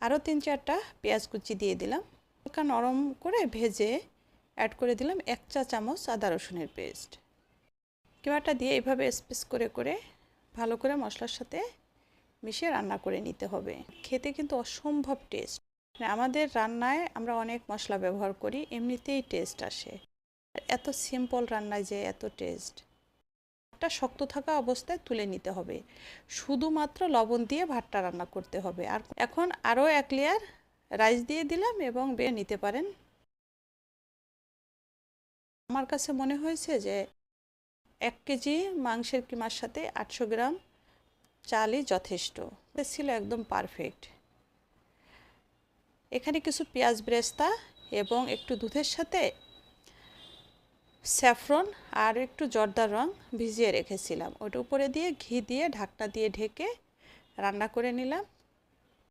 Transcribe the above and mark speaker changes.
Speaker 1: আরও 3-4টা পেঁয়াজ কুচি দিয়ে দিলাম। হালকা নরম করে ভেজে অ্যাড করে দিলাম 1 চা চামচ আদা রসুনের পেস্ট। কিমাটা দিয়ে এভাবে স্পেস করে করে ভালো করে মশলার সাথে মিশিয়ে রান্না করে নিতে হবে। খেতে কিন্তু অসম্ভব টেস্ট। আমাদের রান্নায় আমরা অনেক মশলা ব্যবহার করি, এমনিতেই টেস্ট আসে। এত সিম্পল রান্নায় যে এত টেস্ট। ভাতটা শক্ত থাকা অবস্থায় তুলে নিতে হবে, শুধুমাত্র লবণ দিয়ে ভাতটা রান্না করতে হবে। আর এখন আরও 1 লেয়ার রাইস দিয়ে দিলাম এবং বেড়ে নিতে পারেন। আমার কাছে মনে হয়েছে যে 1 কেজি মাংসের কিমার সাথে 800 গ্রাম চালই যথেষ্ট ছিল, একদম পারফেক্ট। এখানে কিছু পেঁয়াজ ব্রেস্তা এবং একটু দুধের সাথে স্যাফরন আর একটু জর্দার রং ভিজিয়ে রেখেছিলাম, ওটা উপরে দিয়ে ঘি দিয়ে ঢাকনা দিয়ে ঢেকে রান্না করে নিলাম।